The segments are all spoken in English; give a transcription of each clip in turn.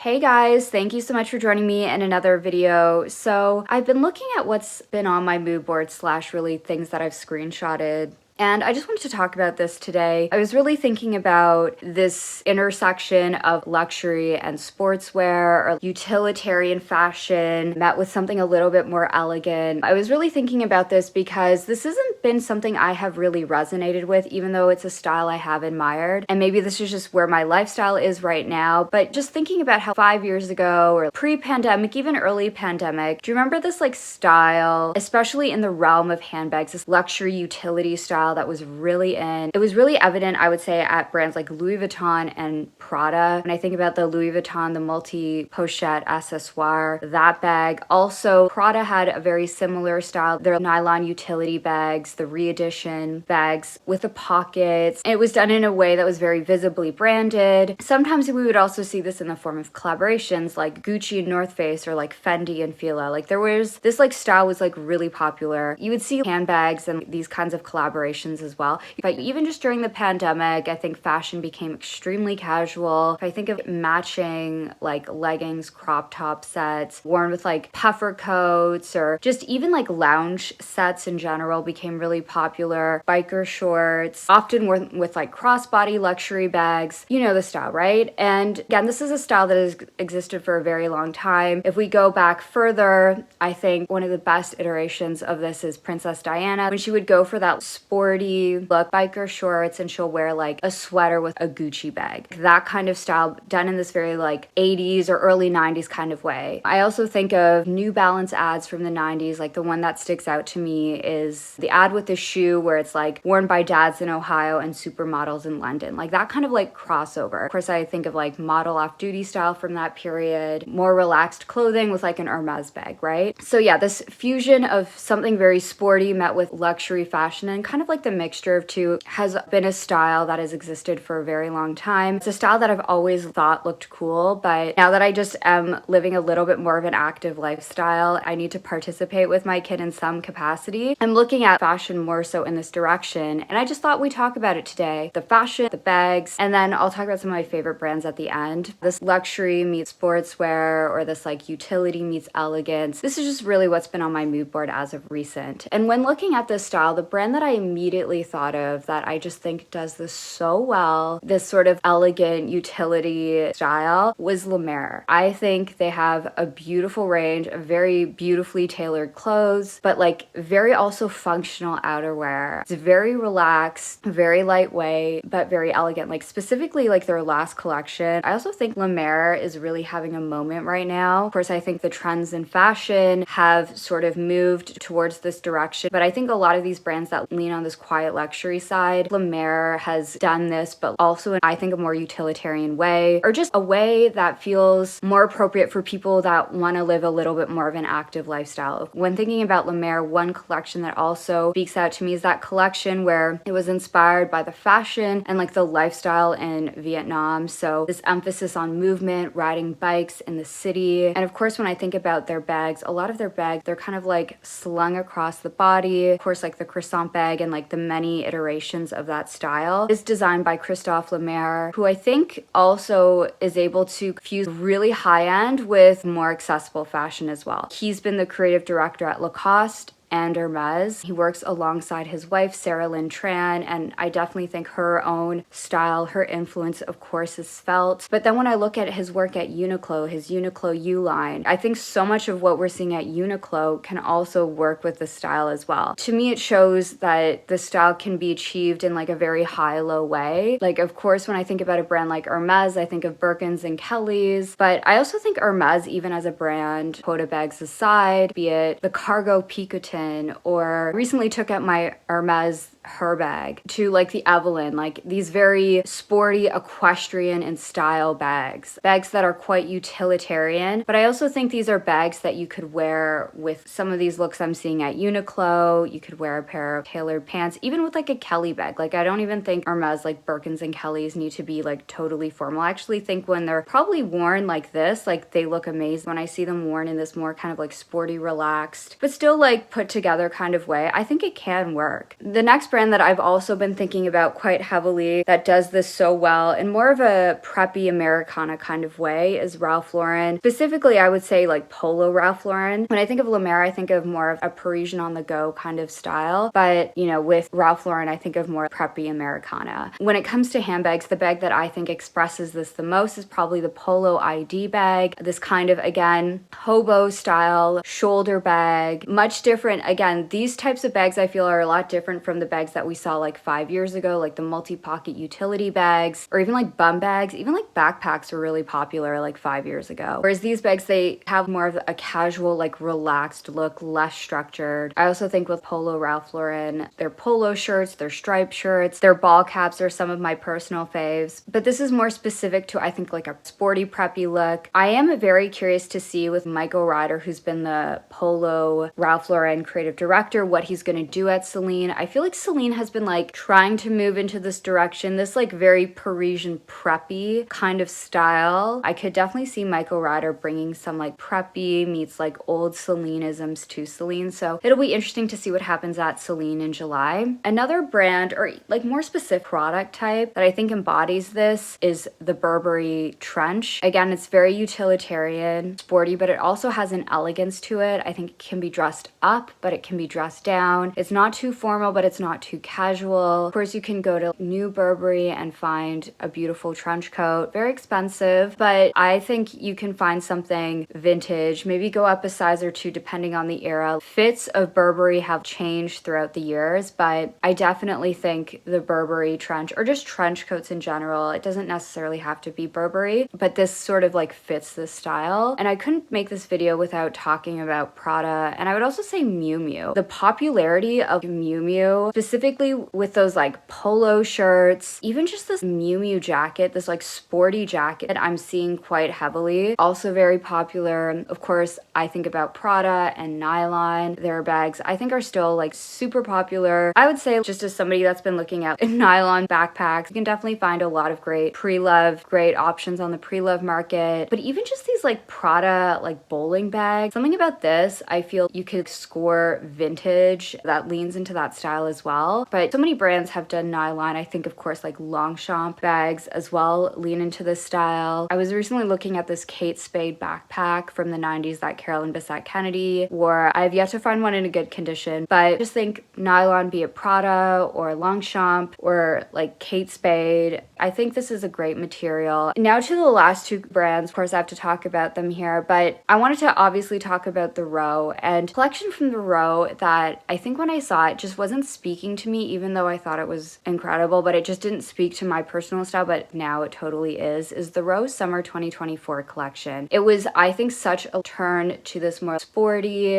Hey guys, thank you so much for joining me in another video. So I've been looking at what's been on my mood board slash really things that I've screenshotted. And I just wanted to talk about this today. I was really thinking about this intersection of luxury and sportswear or utilitarian fashion met with something a little bit more elegant. I was really thinking about this because this hasn't been something I have really resonated with, even though it's a style I have admired. And maybe this is just where my lifestyle is right now. But just thinking about how 5 years ago or pre-pandemic, even early pandemic, do you remember this style, especially in the realm of handbags, this luxury utility style that was really in. It was really evident, I would say, at brands like Louis Vuitton and Prada. When I think about the Louis Vuitton, the multi-pochette accessoire, that bag. Also, Prada had a very similar style. Their nylon utility bags, the re-edition bags with the pockets. It was done in a way that was very visibly branded. Sometimes we would also see this in the form of collaborations like Gucci and North Face or like Fendi and Fila. There was this style was really popular. You would see handbags and these kinds of collaborations as well. But even just during the pandemic, I think fashion became extremely casual. If I think of matching leggings, crop top sets, worn with puffer coats, or just even lounge sets in general became really popular. Biker shorts, often worn with crossbody luxury bags. You know the style, right? And again, this is a style that has existed for a very long time. If we go back further, I think one of the best iterations of this is Princess Diana, when she would go for that sporty look, biker shorts, and she'll wear a sweater with a Gucci bag. That kind of style done in this very 80s or early 90s kind of way. I also think of New Balance ads from the 90s. The one that sticks out to me is the ad with the shoe where it's worn by dads in Ohio and supermodels in London. That kind of crossover. Of course, I think of model off-duty style from that period, more relaxed clothing with an Hermes bag, right? So yeah, this fusion of something very sporty met with luxury fashion and kind of the mixture of two has been a style that has existed for a very long time. It's a style that I've always thought looked cool, but now that I just am living a little bit more of an active lifestyle, I need to participate with my kid in some capacity. I'm looking at fashion more so in this direction, and I just thought we'd talk about it today. The fashion, the bags, and then I'll talk about some of my favorite brands at the end. This luxury meets sportswear, or this utility meets elegance. This is just really what's been on my mood board as of recent. And when looking at this style, the brand that I immediately thought of that I just think does this so well, this sort of elegant utility style, was La Mer. I think they have a beautiful range of very beautifully tailored clothes, but very also functional outerwear. It's very relaxed, very lightweight, but very elegant. Specifically their last collection. I also think La Mer is really having a moment right now. Of course, I think the trends in fashion have sort of moved towards this direction, but I think a lot of these brands that lean on this quiet luxury side, La Mer has done this, but also in, I think, a more utilitarian way, or just a way that feels more appropriate for people that want to live a little bit more of an active lifestyle. When thinking about La Mer, one collection that also speaks out to me is that collection where it was inspired by the fashion and the lifestyle in Vietnam. So this emphasis on movement, riding bikes in the city. And of course, when I think about their bags, a lot of their bags, they're kind of slung across the body. Of course, the croissant bag and the many iterations of that style is designed by Christophe Lemaire, who I think also is able to fuse really high-end with more accessible fashion as well. He's been the creative director at Lacoste and Hermes. He works alongside his wife, Sarah Lynn Tran, and I definitely think her own style, her influence, of course, is felt. But then when I look at his work at Uniqlo, his Uniqlo U line, I think so much of what we're seeing at Uniqlo can also work with the style as well. To me, it shows that the style can be achieved in a very high-low way. Of course, when I think about a brand like Hermes, I think of Birkins and Kellys, but I also think Hermes, even as a brand, quota bags aside, be it the cargo Picotin, or recently took out my Hermes her bag to the Evelyn, these very sporty equestrian and style bags that are quite utilitarian. But I also think these are bags that you could wear with some of these looks I'm seeing at Uniqlo. You could wear a pair of tailored pants, even with a Kelly bag. I don't even think Hermes, Birkins and Kellys need to be totally formal. I actually think when they're probably worn like this, they look amazing. When I see them worn in this more kind of sporty, relaxed, but still put together kind of way, I think it can work. The next brand brand that I've also been thinking about quite heavily that does this so well in more of a preppy Americana kind of way is Ralph Lauren. Specifically, I would say like Polo Ralph Lauren. When I think of La Mer, I think of more of a Parisian on the go kind of style. But, you know, with Ralph Lauren, I think of more preppy Americana. When it comes to handbags, the bag that I think expresses this the most is probably the Polo ID bag. This kind of, again, hobo style shoulder bag. Much different. Again, these types of bags I feel are a lot different from the bags that we saw like 5 years ago, like the multi-pocket utility bags, or even like bum bags. Even like backpacks were really popular like 5 years ago. Whereas these bags, they have more of a casual, like relaxed look, less structured. I also think with Polo Ralph Lauren, their polo shirts, their striped shirts, their ball caps are some of my personal faves. But this is more specific to, I think, like a sporty, preppy look. I am very curious to see with Michael Ryder, who's been the Polo Ralph Lauren creative director, what he's going to do at Celine. I feel like Celine has been like trying to move into this direction, this like very Parisian preppy kind of style. I could definitely see Michael Ryder bringing some like preppy meets like old Celine-isms to Celine. So it'll be interesting to see what happens at Celine in July. Another brand, or like more specific product type that I think embodies this is the Burberry trench. Again, it's very utilitarian, sporty, but it also has an elegance to it. I think it can be dressed up, but it can be dressed down. It's not too formal, but it's not too casual. Of course, you can go to New Burberry and find a beautiful trench coat. Very expensive, but I think you can find something vintage, maybe go up a size or two depending on the era. Fits of Burberry have changed throughout the years, but I definitely think the Burberry trench, or just trench coats in general, it doesn't necessarily have to be Burberry, but this sort of like fits this style. And I couldn't make this video without talking about Prada, and I would also say Miu Miu. The popularity of Miu Miu, specifically with those like polo shirts, even just this Miu Miu jacket, this like sporty jacket I'm seeing quite heavily. Also very popular. Of course, I think about Prada and Nylon. Their bags I think are still like super popular. I would say, just as somebody that's been looking at nylon backpacks, you can definitely find a lot of great pre-love, great options on the pre-love market. But even just these like Prada like bowling bags, something about this, I feel you could score vintage that leans into that style as well. But so many brands have done nylon. I think of course like Longchamp bags as well lean into this style. I was recently looking at this Kate Spade backpack from the 90s that Carolyn Bessette Kennedy wore. I've yet to find one in a good condition, but just think nylon, be it Prada or Longchamp or like Kate Spade. I think this is a great material. Now to the last two brands. Of course, I have to talk about them here, but I wanted to obviously talk about the Row, and collection from the Row that I think when I saw it just wasn't speaking to me, even though I thought it was incredible, but it just didn't speak to my personal style, but now it totally is the Row Summer 2024 collection. It was, I think, such a turn to this more sporty,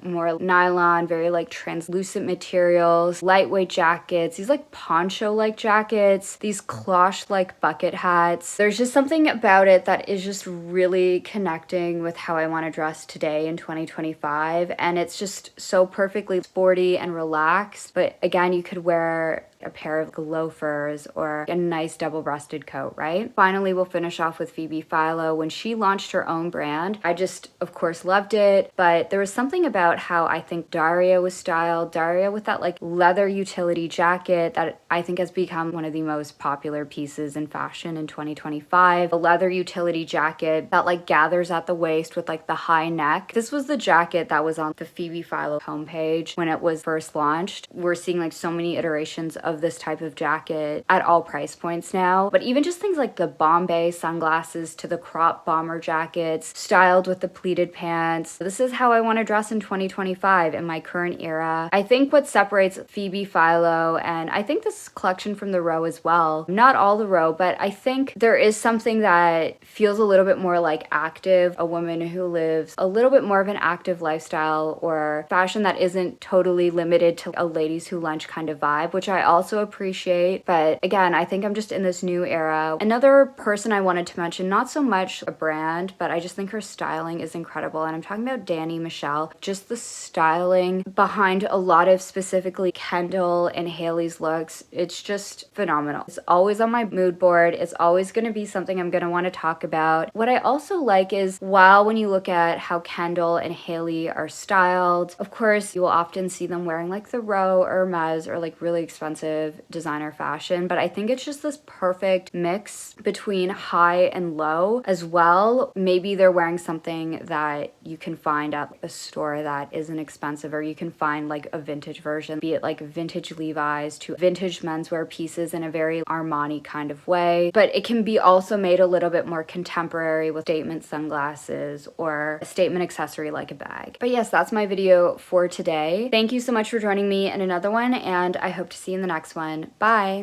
more nylon, very like translucent materials, lightweight jackets, these like poncho-like jackets, these cloche-like bucket hats. There's just something about it that is just really connecting with how I want to dress today in 2025, and it's just so perfectly sporty and relaxed, but again, you could wear a pair of loafers or a nice double-breasted coat, right? Finally, we'll finish off with Phoebe Philo. When she launched her own brand, I just, of course, loved it, but there was something about how I think Daria was styled. Daria with that like leather utility jacket that I think has become one of the most popular pieces in fashion in 2025. A leather utility jacket that like gathers at the waist with like the high neck. This was the jacket that was on the Phoebe Philo homepage when it was first launched. We're seeing like so many iterations of this type of jacket at all price points now, but even just things like the Bombay sunglasses to the crop bomber jackets styled with the pleated pants. This is how I want to dress in 2025 in my current era. I think what separates Phoebe Philo, and I think this collection from the Row as well, not all the Row, but I think there is something that feels a little bit more like active, a woman who lives a little bit more of an active lifestyle, or fashion that isn't totally limited to a ladies who lunch kind of vibe, which I also also appreciate. But again, I think I'm just in this new era. Another person I wanted to mention, not so much a brand, but I just think her styling is incredible. And I'm talking about Dani Michelle. Just the styling behind a lot of specifically Kendall and Hailey's looks, it's just phenomenal. It's always on my mood board. It's always going to be something I'm going to want to talk about. What I also like is, while when you look at how Kendall and Hailey are styled, of course you will often see them wearing like the Row or Hermes or like really expensive designer fashion, but I think it's just this perfect mix between high and low as well. Maybe they're wearing something that you can find at a store that isn't expensive, or you can find like a vintage version, be it like vintage Levi's to vintage menswear pieces in a very Armani kind of way, but it can be also made a little bit more contemporary with statement sunglasses or a statement accessory like a bag. But yes, that's my video for today. Thank you so much for joining me in another one, and I hope to see you in the next one. Bye!